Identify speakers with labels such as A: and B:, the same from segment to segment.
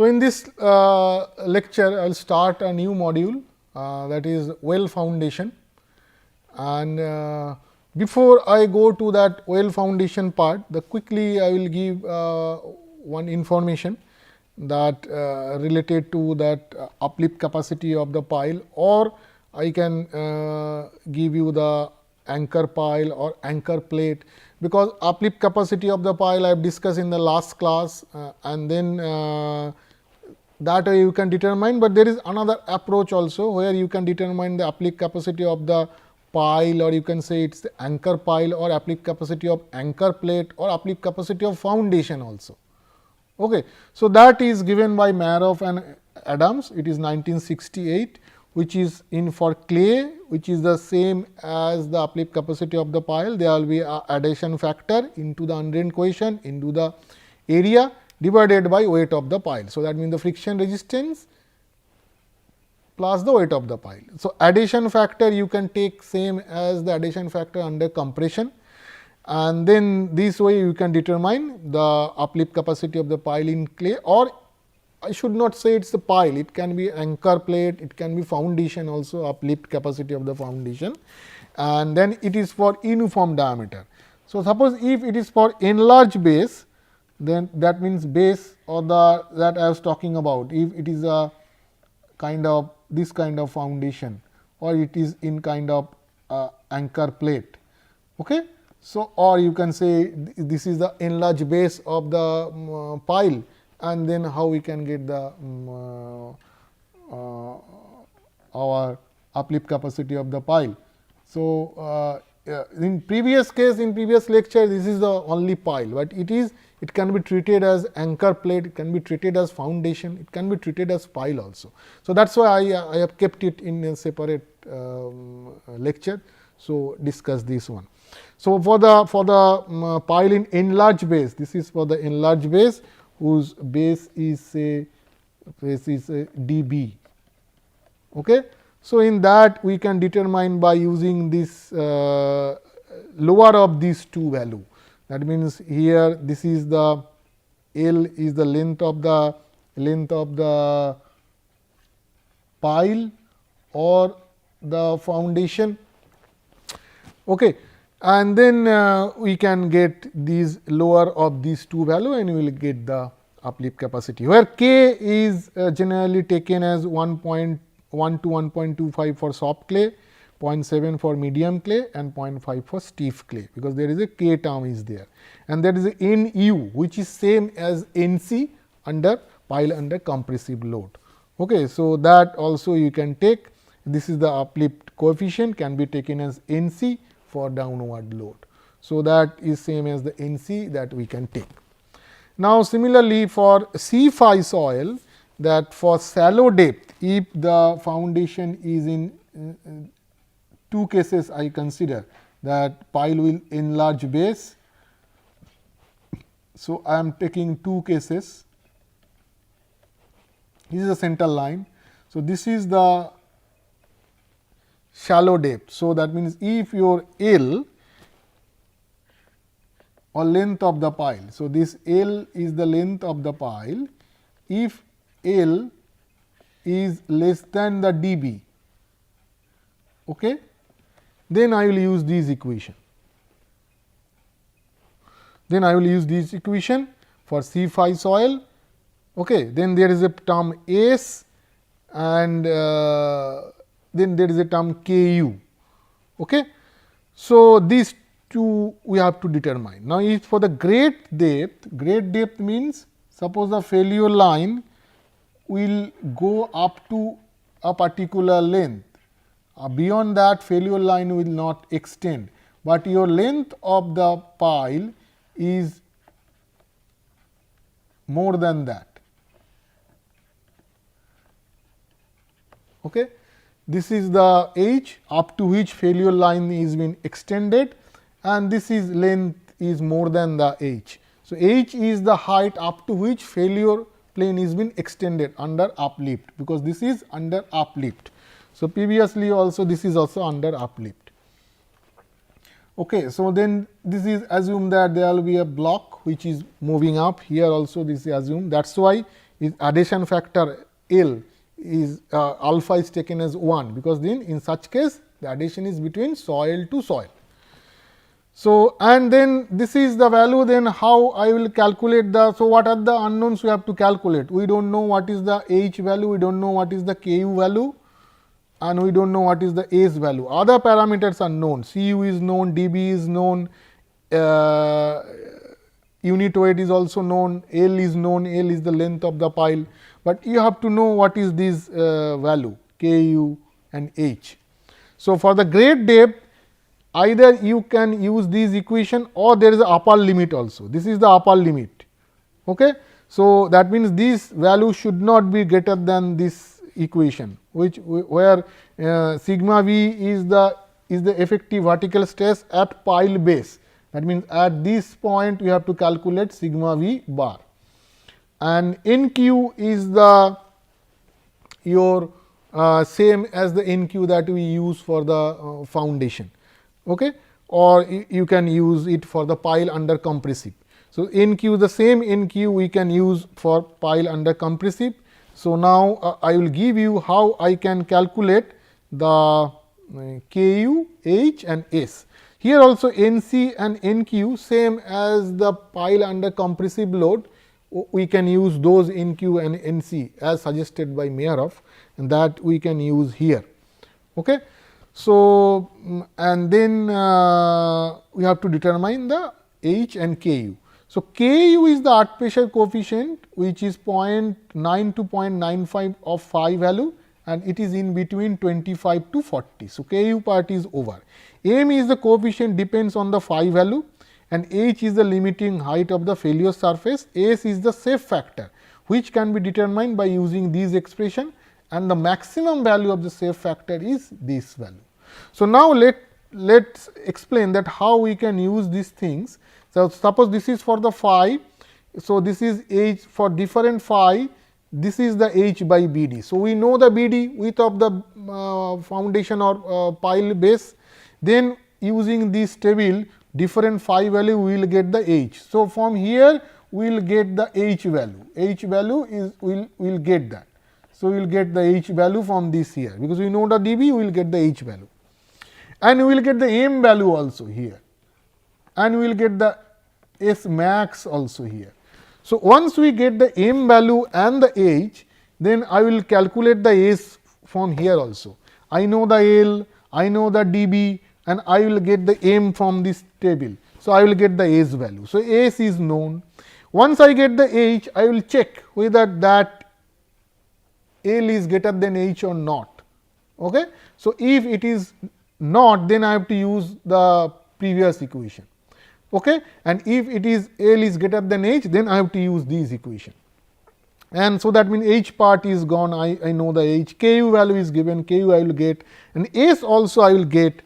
A: So, in this lecture I will start a new module that is well foundation, and before I go to that well foundation part, quickly I will give one information that related to that uplift capacity of the pile, or I can give you the anchor pile or anchor plate, because uplift capacity of the pile I have discussed in the last class, and then that way you can determine, but there is another approach also where you can determine the uplift capacity of the pile, or you can say it is the anchor pile, or uplift capacity of anchor plate, or uplift capacity of foundation also. Okay. So, that is given by Maroff and Adams, it is 1968, which is in for clay, which is the same as the uplift capacity of the pile. There will be a addition factor into the undrained coefficient into the area divided by weight of the pile. So, that means the friction resistance plus the weight of the pile. So, addition factor you can take same as the addition factor under compression, and then this way you can determine the uplift capacity of the pile in clay, or I should not say it is the pile, it can be anchor plate, it can be foundation also, uplift capacity of the foundation, and then it is for uniform diameter. So, suppose if it is for enlarged base, then that means base or the that I was talking about, if it is a kind of this kind of foundation, or it is in kind of anchor plate. Okay. So, or you can say this is the enlarged base of the pile, and then how we can get the our uplift capacity of the pile. So, in previous case, in previous lecture, this is the only pile, but it can be treated as anchor plate, it can be treated as foundation, it can be treated as pile also. So, that is why I have kept it in a separate lecture. So, discuss this one. So, for the pile in enlarged base, this is for the enlarged base whose base is say dB. Okay. So, in that we can determine by using this lower of these two value. That means, here this is the L is the length of the pile or the foundation. Okay. And then we can get these lower of these two value, and we will get the uplift capacity, where K is generally taken as 1.1 to 1.25 for soft clay, 0.7 for medium clay, and 0.5 for stiff clay, because there is a K term is there, and there is a NU, which is same as NC under pile under compressive load. Okay. So, that also you can take, this is the uplift coefficient, can be taken as NC for downward load. So, that is same as the NC that we can take. Now, similarly for C5 soil, that for shallow depth, if the foundation is in two cases I consider, that pile will enlarge base. So, I am taking two cases, this is the center line. So, this is the shallow depth. So, that means, if your L or length of the pile. So, this L is the length of the pile. If L is less than the dB, okay, then I will use this equation. Then I will use this equation for C5 soil. Okay. Then there is a term S, and then there is a term Ku. Okay. So, these two we have to determine. Now, if for the great depth means, suppose the failure line will go up to a particular length, beyond that failure line will not extend, but your length of the pile is more than that. Okay. This is the H up to which failure line is been extended, and this is length is more than the H. So, H is the height up to which failure plane is been extended under uplift, because this is under uplift. So, previously also this is also under uplift. Okay. So, then this is assume that there will be a block which is moving up, here also this is assumed, that is why is adhesion factor L is alpha is taken as 1, because then in such case the adhesion is between soil to soil. So, and then this is the value, then how I will calculate the, so what are the unknowns we have to calculate? We do not know what is the H value, we do not know what is the Ku value, and we do not know what is the S value. Other parameters are known, Cu is known, dB is known, unit weight is also known, L is known, L is the length of the pile, but you have to know what is this value Ku and H. So, for the grade depth, either you can use this equation or there is a upper limit also. This is the upper limit. Okay. So, that means this value should not be greater than this equation, which where sigma v is the effective vertical stress at pile base. That means, at this point we have to calculate sigma v bar, and NQ is the your same as the NQ that we use for the foundation. Okay, or you can use it for the pile under compressive. So, NQ, the same NQ we can use for pile under compressive. So, now I will give you how I can calculate the Ku, H and S. Here also NC and NQ same as the pile under compressive load, we can use those NQ and NC as suggested by Meyerhoff, and that we can use here. Okay. So, and then we have to determine the H and Ku. So, Ku is the earth pressure coefficient, which is 0.9 to 0.95 of phi value, and it is in between 25 to 40. So, Ku part is over. M is the coefficient depends on the phi value, and H is the limiting height of the failure surface. S is the safe factor, which can be determined by using these expression, and the maximum value of the safe factor is this value. So, now let's explain that how we can use these things. So, suppose this is for the phi. So, this is H for different phi, this is the H by BD. So, we know the BD width of the foundation or pile base, then using this table different phi value we will get the H. So, from here we will get the H value, H value is we will get that. So, we will get the H value from this here, because we know the dB, we will get the H value, and we will get the M value also here, and we will get the S max also here. So, once we get the M value and the H, then I will calculate the S from here also. I know the L, I know the dB, and I will get the M from this table. So, I will get the S value. So, S is known. Once I get the H, I will check whether that L is greater than H or not. Okay. So, if it is not, then I have to use the previous equation. Okay. And if it is L is greater than H, then I have to use these equation. And so, that means H part is gone, I know the H, Ku value is given, Ku I will get, and S also I will get,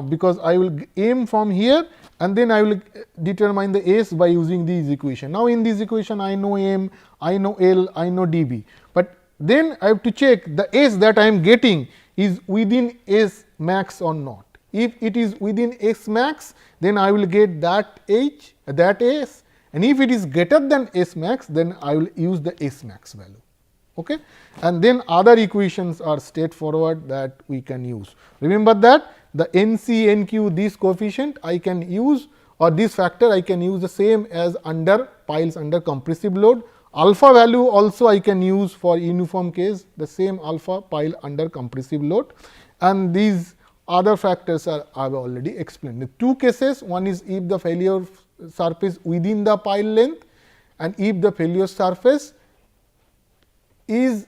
A: because I will aim from here, and then I will determine the S by using these equation. Now, in this equation I know M, I know L, I know dB, but then I have to check the S that I am getting is within S max or not. If it is within S max, then I will get that H, that S, and if it is greater than S max, then I will use the S max value. Okay? And then other equations are straightforward that we can use. Remember that the NC, NQ, this coefficient I can use, or this factor I can use the same as under piles under compressive load. Alpha value also I can use for uniform case, the same alpha pile under compressive load, and these other factors are I have already explained. The two cases, one is if the failure surface within the pile length, and if the failure surface is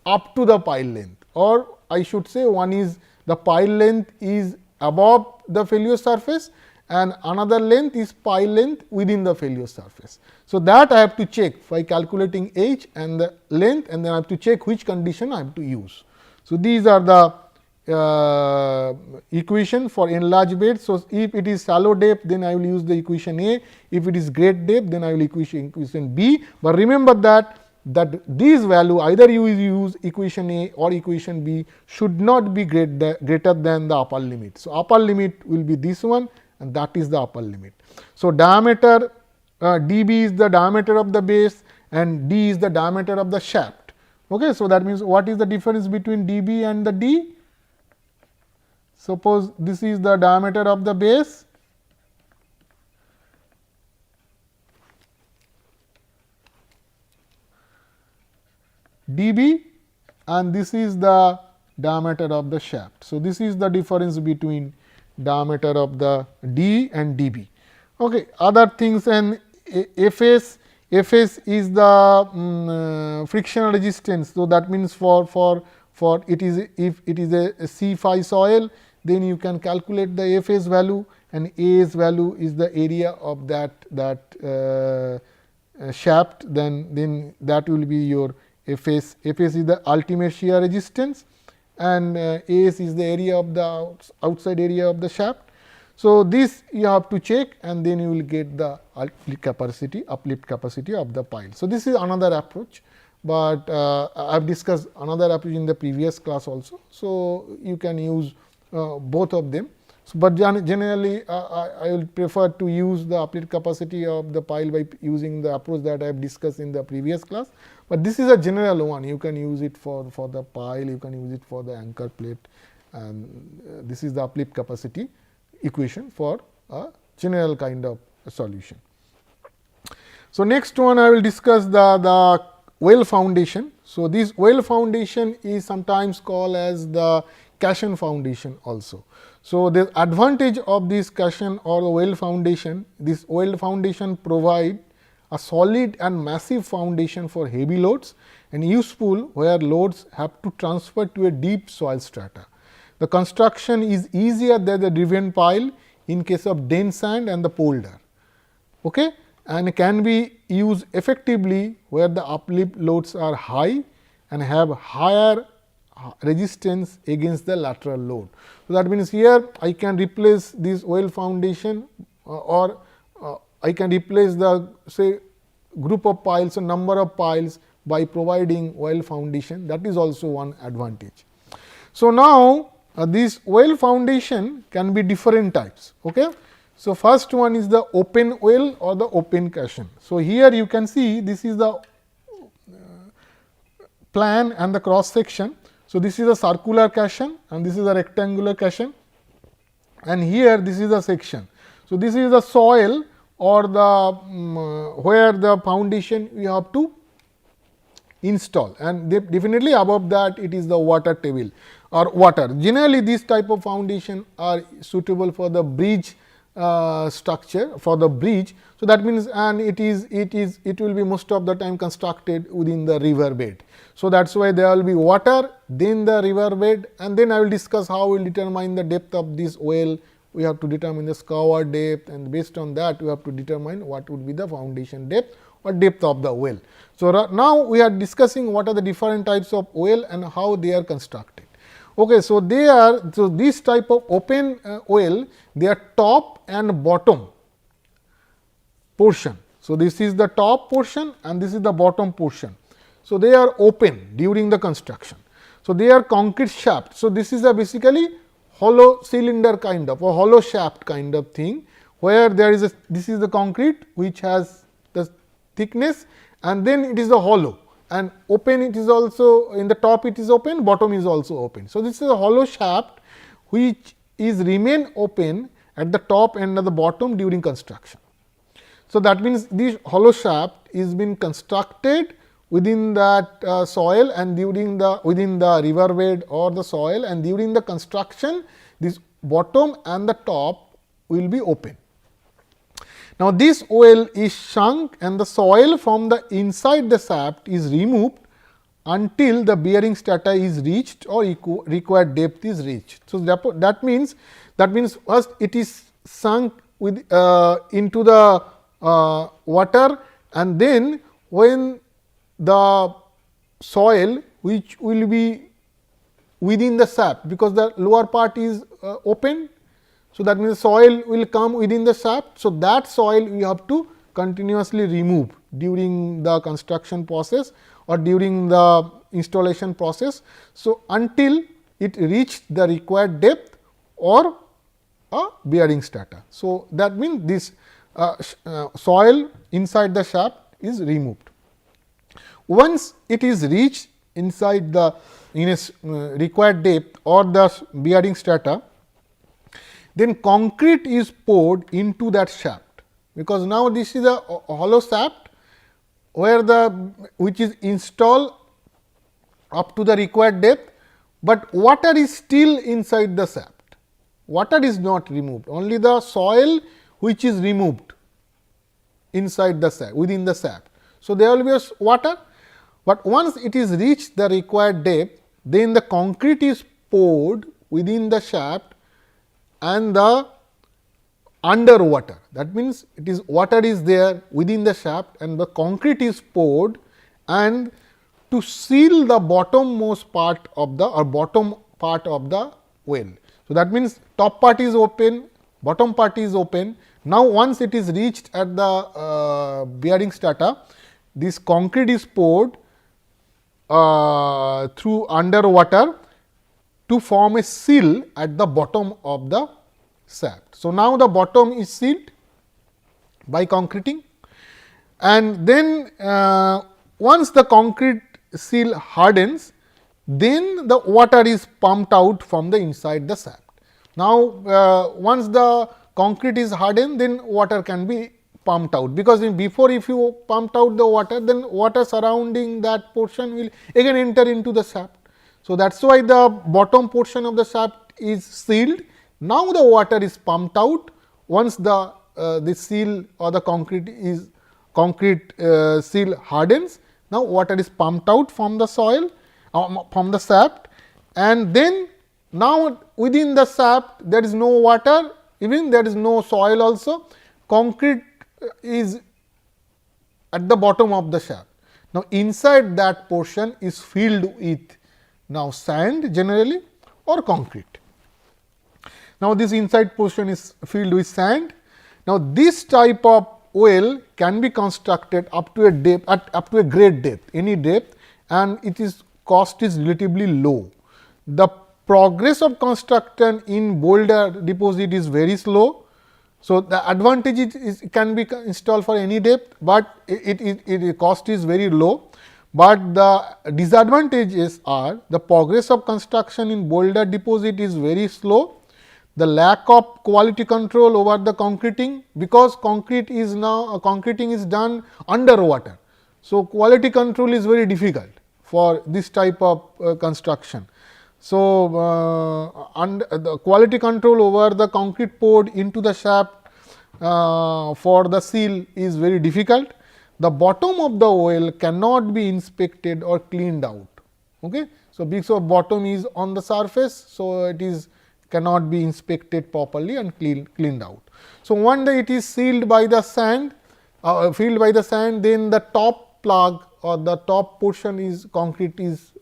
A: up to the pile length, or I should say one is the pile length is above the failure surface, and another length is pile length within the failure surface. So, that I have to check by calculating H and the length, and then I have to check which condition I have to use. So, these are the equation for enlarged bed. So, if it is shallow depth, then I will use the equation A. If it is great depth, then I will equation B. But remember that this value, either you use equation A or equation B, should not be greater than the upper limit. So, upper limit will be this one, and that is the upper limit. So, diameter dB is the diameter of the base, and d is the diameter of the shaft. Okay. So, that means what is the difference between dB and the d? Suppose this is the diameter of the base, dB, and this is the diameter of the shaft. So, this is the difference between diameter of the d and dB. Okay. Other things, and Fs is the frictional resistance. So, that means for it is, if it is a C5 soil, then you can calculate the Fs value, and As value is the area of that shaft, then that will be your Fs. Fs is the ultimate shear resistance, and As is the area of the outside area of the shaft. So, this you have to check, and then you will get the uplift capacity of the pile. So, this is another approach, but I have discussed another approach in the previous class also. So, you can use both of them. So, but generally I will prefer to use the uplift capacity of the pile by using the approach that I have discussed in the previous class, but this is a general one. You can use it for the pile, you can use it for the anchor plate, and this is the uplift capacity equation for a general kind of solution. So, next one I will discuss the well foundation. So, this well foundation is sometimes called as the cushion foundation also. So, the advantage of this cushion or the well foundation, this well foundation provide a solid and massive foundation for heavy loads, and useful where loads have to transfer to a deep soil strata. The construction is easier than the driven pile in case of dense sand and the polder, okay, and can be used effectively where the uplift loads are high and have higher resistance against the lateral load. So, that means, here I can replace this well foundation or I can replace the say group of piles or number of piles by providing well foundation, that is also one advantage. So, now this well foundation can be different types. Okay. So, first one is the open well or the open cushion. So, here you can see this is the plan and the cross section. So, this is a circular cushion and this is a rectangular cushion, and here this is the section. So, this is the soil or the where the foundation we have to install, and definitely above that it is the water table or water. Generally, this type of foundation are suitable for the bridge structure, for the bridge. So, that means, and it will be most of the time constructed within the river bed. So, that is why there will be water, then the river bed, and then I will discuss how we will determine the depth of this well. We have to determine the scour depth, and based on that we have to determine what would be the foundation depth or depth of the well. So, now we are discussing what are the different types of well and how they are constructed. Okay, so, so this type of open well, they are top and bottom portion. So, this is the top portion and this is the bottom portion. So, they are open during the construction. So, they are concrete shaft. So, this is a basically hollow cylinder kind of or hollow shaft kind of thing, where there is a, this is the concrete which has the thickness, and then it is the hollow, and open it is also in the top it is open, bottom is also open. So, this is a hollow shaft which is remain open at the top and at the bottom during construction. So, that means, this hollow shaft is been constructed within that soil and during the within the river bed or the soil, and during the construction this bottom and the top will be open. Now, this well is sunk and the soil from the inside the shaft is removed until the bearing strata is reached or required depth is reached. So, that means first it is sunk with into the water, and then when the soil which will be within the shaft, because the lower part is open. So, that means, soil will come within the shaft. So, that soil we have to continuously remove during the construction process or during the installation process. So, until it reached the required depth or a bearing strata. So, that means, this soil inside the shaft is removed. once it is reached inside the required depth or the bearing strata, then concrete is poured into that shaft, because now this is a hollow shaft where which is installed up to the required depth, but water is still inside the shaft. Water is not removed, only the soil which is removed inside the shaft, within the shaft. So, there will be water, but once it is reached the required depth, then the concrete is poured within the shaft and the underwater. That means, it is water is there within the shaft and the concrete is poured, and to seal the bottommost part of the bottom part of the well. So, that means, top part is open, bottom part is open. Now, once it is reached at the bearing strata, this concrete is poured through underwater to form a seal at the bottom of the shaft. So, now the bottom is sealed by concreting, and then once the concrete seal hardens, then the water is pumped out from the inside the shaft. Now, once the concrete is hardened, then water can be pumped out, because before if you pumped out the water, then water surrounding that portion will again enter into the shaft. So, that is why the bottom portion of the shaft is sealed. Now, the water is pumped out once the seal or the concrete seal hardens. Now, water is pumped out from the soil from the shaft, and then now within the shaft there is no water, even there is no soil also, concrete is at the bottom of the shaft. Now, inside that portion is filled with now sand generally or concrete. Now, this inside portion is filled with sand. Now, this type of well can be constructed up to a depth, up to a great depth, any depth, and it is cost is relatively low. The progress of construction in boulder deposit is very slow. So, the advantage is can be installed for any depth, but it cost is very low. But the disadvantages are the progress of construction in boulder deposit is very slow, the lack of quality control over the concreting, because concrete is now concreting is done underwater. So, quality control is very difficult for this type of construction. So, the quality control over the concrete poured into the shaft for the seal is very difficult. The bottom of the well cannot be inspected or cleaned out. Okay. So, because of bottom is on the surface, so it is cannot be inspected properly and cleaned out. So, one day it is sealed by the sand, filled by the sand, then the top plug or the top portion is concrete is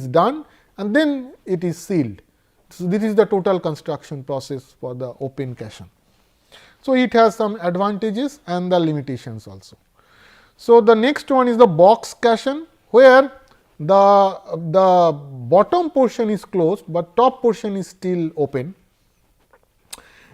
A: done, and then it is sealed. So, this is the total construction process for the open caisson. So, it has some advantages and the limitations also. So, the next one is the box caisson, where the bottom portion is closed, but top portion is still open,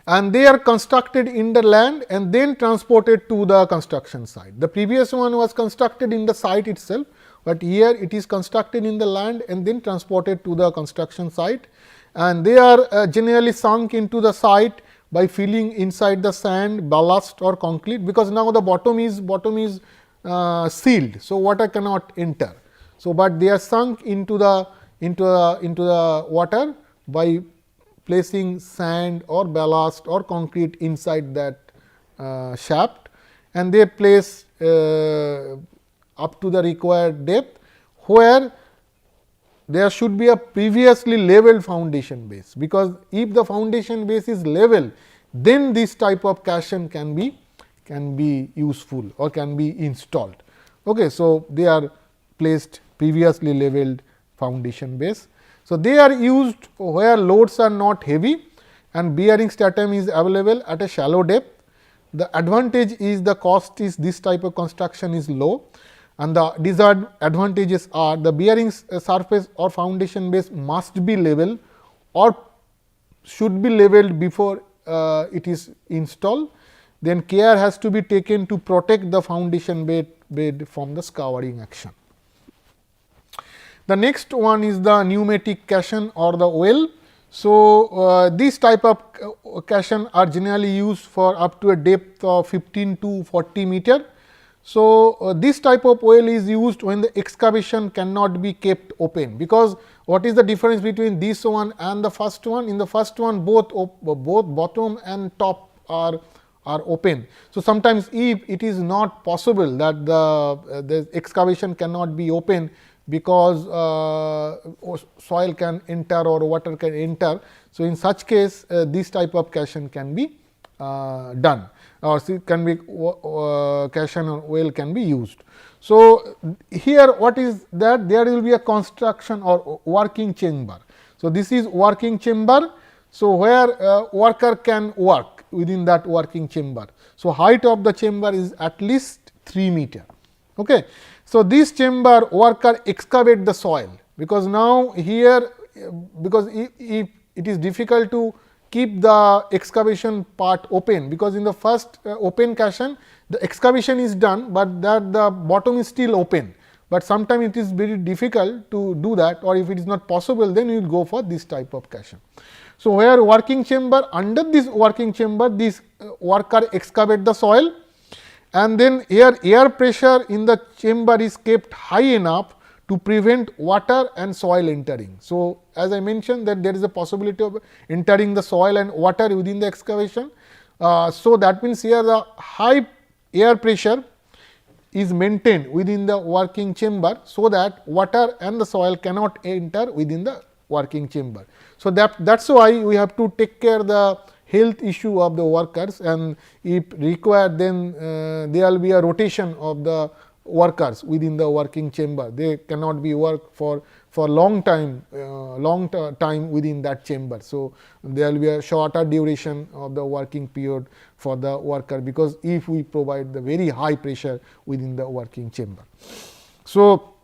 A: and they are constructed in the land and then transported to the construction site. The previous one was constructed in the site itself, but here it is constructed in the land and then transported to the construction site, and they are generally sunk into the site by filling inside the sand, ballast or concrete, because now the bottom is sealed. So, water cannot enter. So, but they are sunk into the water by placing sand or ballast or concrete inside that shaft, and they place up to the required depth, where there should be a previously leveled foundation base, because if the foundation base is level, then this type of caisson can be useful or can be installed. Okay. So, they are placed previously leveled foundation base. So, they are used where loads are not heavy and bearing stratum is available at a shallow depth. The advantage is the cost is this type of construction is low, and the disadvantages are the bearing surface or foundation base must be level or should be leveled before it is installed. Then care has to be taken to protect the foundation bed from the scouring action. The next one is the pneumatic caisson or the well. So, these type of caisson are generally used for up to a depth of 15 to 40 meter. So, this type of well is used when the excavation cannot be kept open, because what is the difference between this one and the first one? In the first one, both bottom and top are open. So, sometimes if it is not possible that the excavation cannot be open, because soil can enter or water can enter. So, in such case this type of caisson can be done, or can be caisson or well can be used. So, here what is that? There will be a construction or working chamber. So, this is working chamber. So, where worker can work within that working chamber. So, height of the chamber is at least 3 meter. Okay. So, this chamber worker excavate the soil, because now here, because if it is difficult to keep the excavation part open, because in the first open caisson the excavation is done, but that the bottom is still open, but sometimes it is very difficult to do that, or if it is not possible, then you will go for this type of caisson. So, where working chamber, under this working chamber this worker excavate the soil, and then here air pressure in the chamber is kept high enough to prevent water and soil entering. So, as I mentioned that there is a possibility of entering the soil and water within the excavation. So, that means here the high air pressure is maintained within the working chamber, so that water and the soil cannot enter within the working chamber. So, that is why we have to take care the health issue of the workers, and if required, then there will be a rotation of the workers within the working chamber. They cannot be work for long time within that chamber. So, there will be a shorter duration of the working period for the worker, because if we provide the very high pressure within the working chamber. So,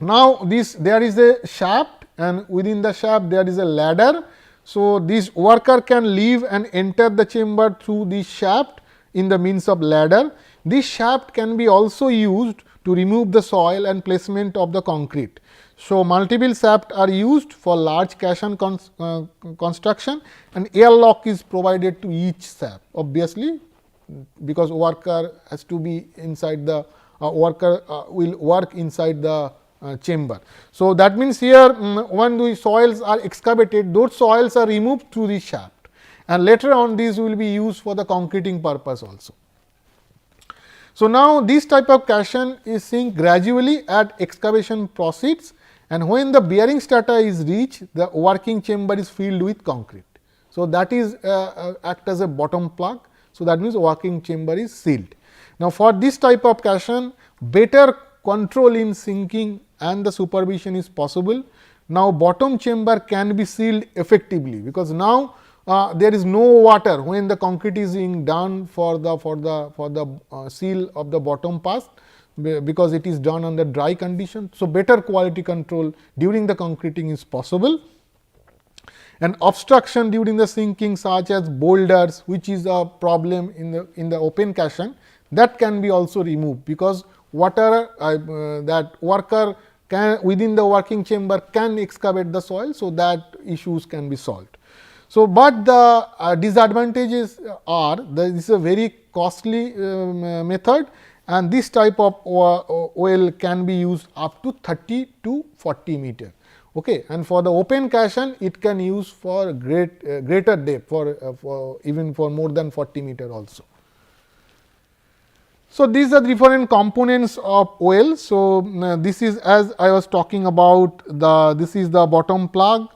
A: now there is a shaft, and within the shaft there is a ladder. So, this worker can leave and enter the chamber through this shaft in the means of ladder. This shaft can be also used to remove the soil and placement of the concrete. So, multiple shafts are used for large caisson construction, and airlock is provided to each shaft, obviously, because worker has to be inside the worker will work inside the chamber. So, that means here when the soils are excavated, those soils are removed through the shaft, and later on these will be used for the concreting purpose also. So, now this type of caisson is seen gradually as excavation proceeds, and when the bearing strata is reached, the working chamber is filled with concrete. So, that is act as a bottom plug. So, that means working chamber is sealed. Now, for this type of caisson, better control in sinking and the supervision is possible. Now, bottom chamber can be sealed effectively, because now there is no water when the concrete is being done for the seal of the bottom pass, because it is done under dry condition. So, better quality control during the concreting is possible, and obstruction during the sinking such as boulders, which is a problem in the open caisson, that can be also removed, because water that worker can within the working chamber can excavate the soil. So, that issues can be solved. So, but the disadvantages are that this is a very costly method, and this type of well can be used up to 30 to 40 meter. Okay. And for the open caisson, it can use for greater depth, for even for more than 40 meter also. So, these are different components of well. So, this is as I was talking about this is the bottom plug.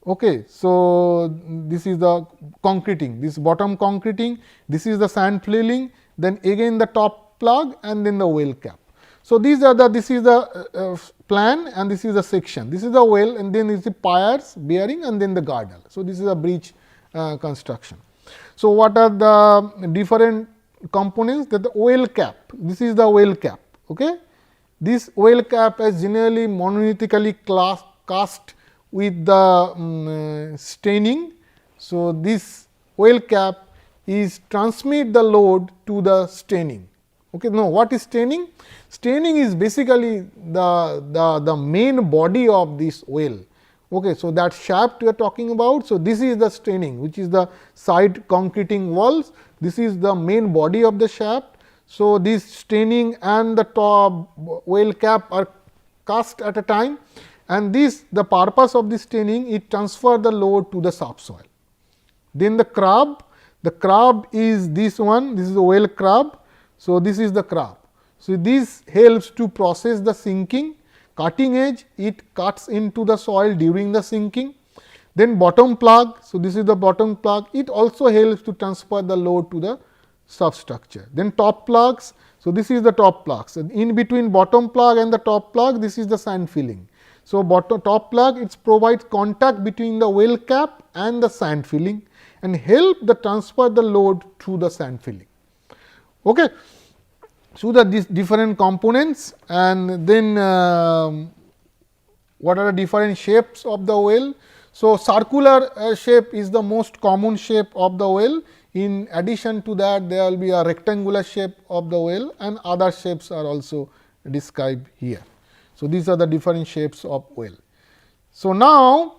A: Okay. So, this is the concreting, this bottom concreting, this is the sand filling, then again the top plug, and then the well cap. So, these are this is the plan, and this is the section, this is the well, and then is the piers, bearing, and then the girdle. So, this is a bridge construction. So, what are the different components? That the well cap, this is the well cap. Okay. This well cap is generally monolithically cast with the staining. So, this well cap is transmit the load to the staining. Okay, no, what is staining? Staining is basically the main body of this well. Okay, so that shaft we are talking about. So, this is the staining, which is the side concreting walls. This is the main body of the shaft. So, this staining and the top well cap are cast at a time, and this the purpose of this staining is transfer the load to the subsoil. Then the crab is this one, this is a well crab. So, this is the crab. So, this helps to process the sinking. Cutting edge, it cuts into the soil during the sinking. Then bottom plug, so this is the bottom plug, it also helps to transfer the load to the substructure. Then top plugs, so this is the top plugs, and in between bottom plug and the top plug, this is the sand filling. So, top plug, it provides contact between the well cap and the sand filling and help the transfer the load through the sand filling. Okay. So, these different components, and then what are the different shapes of the well. So, circular shape is the most common shape of the well. In addition to that, there will be a rectangular shape of the well, and other shapes are also described here. So, these are the different shapes of well. So, now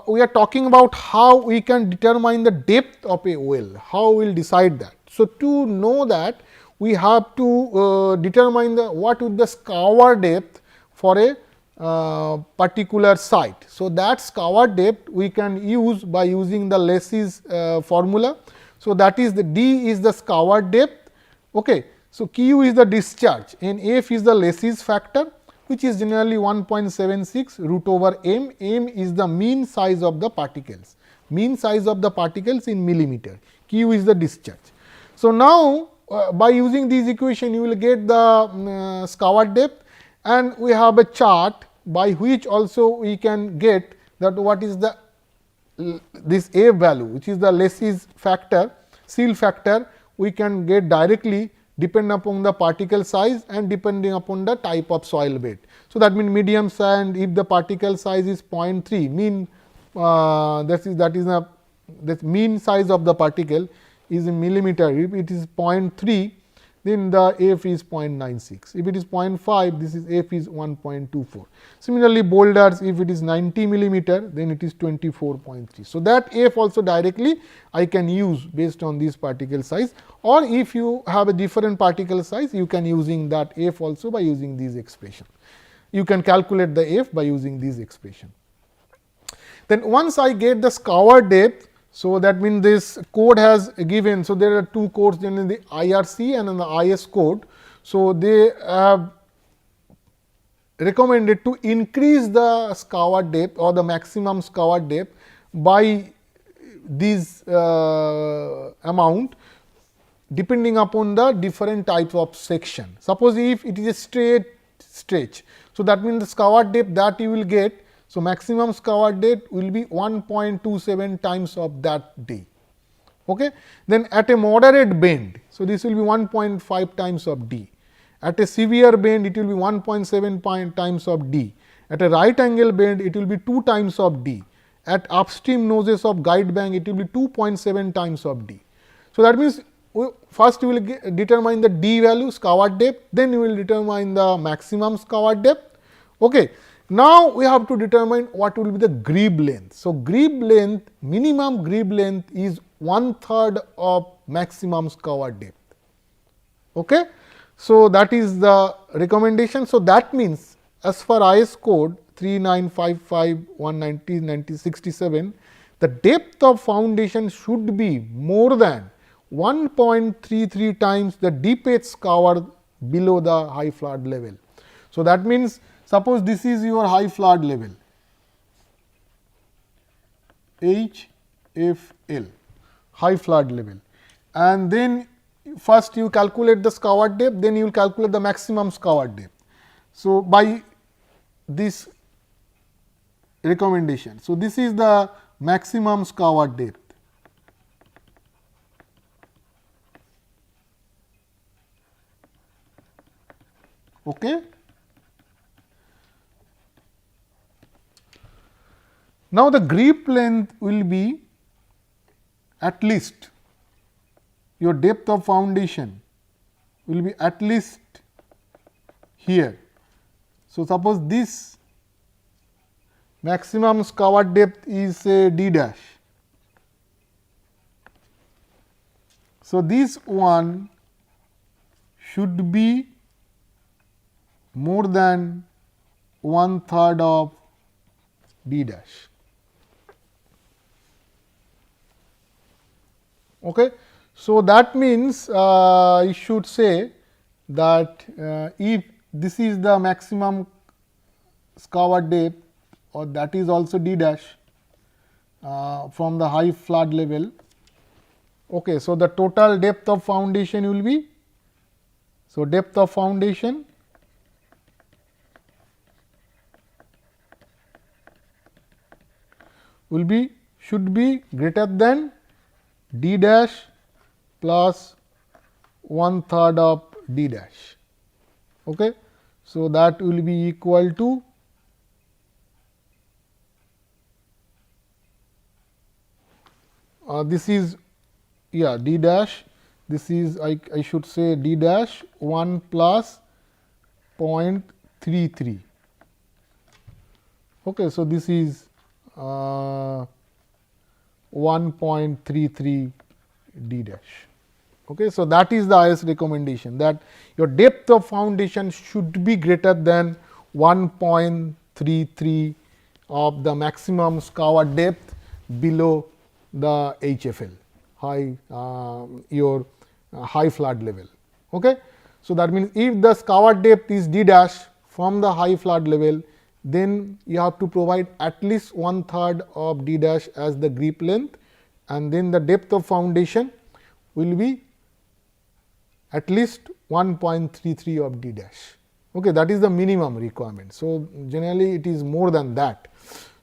A: we are talking about how we can determine the depth of a well, how we will decide that. So, to know that, we have to determine what would the scour depth for a particular site. So, that scour depth we can use by using the Lacy's formula. So, that is the D is the scour depth. Okay. So, Q is the discharge and F is the Lacy's factor, which is generally 1.76 root over m. M is the mean size of the particles, mean size of the particles in millimeter. Q is the discharge. So, now by using these equation, you will get the scour depth, and we have a chart by which also we can get that what is the this A value, which is the Lacy's factor, seal factor, we can get directly depending upon the particle size and depending upon the type of soil bed. So, that means medium sand, if the particle size is 0.3, mean that is the mean size of the particle is in millimeter. If it is 0.3, then the F is 0.96. If it is 0.5, this is F is 1.24. Similarly, boulders, if it is 90 millimeter, then it is 24.3. So, that F also directly I can use based on this particle size, or if you have a different particle size, you can using that F also by using these expression. You can calculate the F by using these expression. Then once I get the scour depth, so that means this code has given. So, there are two codes, generally the IRC and the IS code. So, they have recommended to increase the scour depth or the maximum scour depth by this amount depending upon the different types of section. Suppose if it is a straight stretch, so that means the scour depth that you will get. So, maximum scour depth will be 1.27 times of that D. Okay. Then at a moderate bend, so this will be 1.5 times of D. At a severe bend, it will be 1.7 times of D. At a right angle bend, it will be 2 times of D. At upstream noses of guide bank, it will be 2.7 times of D. So, that means first you will determine the D value, scour depth, then you will determine the maximum scour depth. Okay. Now, we have to determine what will be the grebe length. So, grebe length, minimum grebe length is 1/3 of maximum scour depth. Okay. So, that is the recommendation. So, that means as per IS code 3955/190/67, the depth of foundation should be more than 1.33 times the deepest scour below the high flood level. So, that means suppose this is your high flood level HFL, high flood level, and then first you calculate the scour depth, then you will calculate the maximum scour depth. So, by this recommendation. So, this is the maximum scour depth. Okay. Now, the grebe length will be at least your depth of foundation will be at least here. So, suppose this maximum scour depth is say d dash. So, this one should be more than 1/3 of d dash. Okay. So, that means you should say that if this is the maximum scour depth or that is also d dash from the high flood level. Okay. So, the total depth of foundation will be, so depth of foundation will be, should be greater than d dash plus 1/3 of d dash. Okay. So, that will be equal to this is d dash, this is I should say d dash 1 plus 0.33. Okay. So, this is 1.33 d dash. Okay. So, that is the IS recommendation, that your depth of foundation should be greater than 1.33 of the maximum scour depth below the HFL, high your high flood level. Okay. So, that means, if the scour depth is d dash from the high flood level, then you have to provide at least 1/3 of d dash as the grip length, and then the depth of foundation will be at least 1.33 of d dash. Okay, that is the minimum requirement. So, generally it is more than that.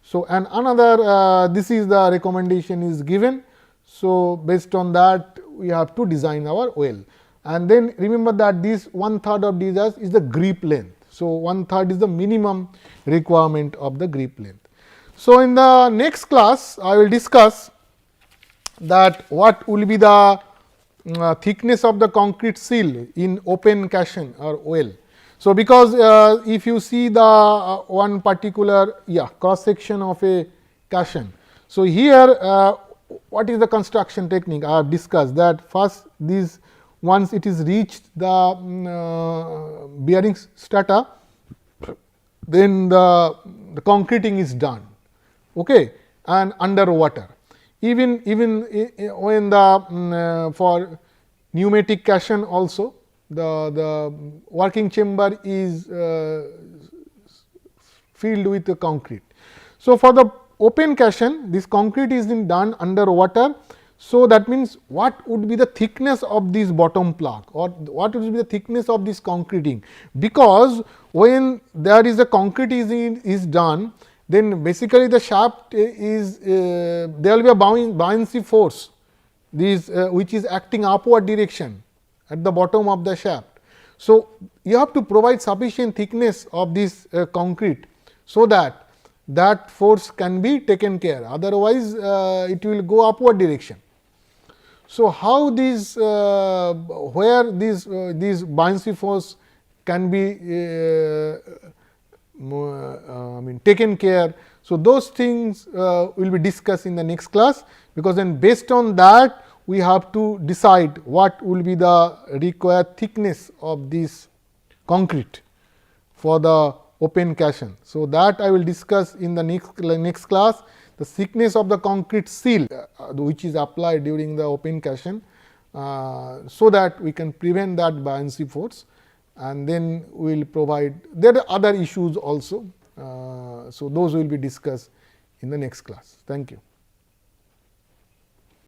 A: So, and another this is the recommendation is given. So, based on that we have to design our well, and then remember that this 1/3 of d dash is the grip length. So, 1/3 is the minimum requirement of the grip length. So, in the next class I will discuss that what will be the thickness of the concrete seal in open caisson or well. So, because if you see the one particular cross section of a caisson. So, here what is the construction technique? I have discussed that first this, once it is reached the bearing strata, then the concreting is done, okay, and under water. Even when the for pneumatic caisson also, the working chamber is filled with the concrete. So, for the open caisson, this concrete is done under water. So, that means, what would be the thickness of this bottom plug, or what would be the thickness of this concreting? Because when there is a concrete is done, then basically the shaft is there will be a buoyancy force, this which is acting upward direction at the bottom of the shaft. So, you have to provide sufficient thickness of this concrete, so that that force can be taken care, otherwise it will go upward direction. So, how this where this buoyancy force can be taken care. So, those things will be discussed in the next class, because then based on that we have to decide what will be the required thickness of this concrete for the open caisson. So, that I will discuss in the next class, the thickness of the concrete seal which is applied during the open caisson, so that we can prevent that buoyancy force, and then we will provide, there are other issues also. So, those will be discussed in the next class. Thank you.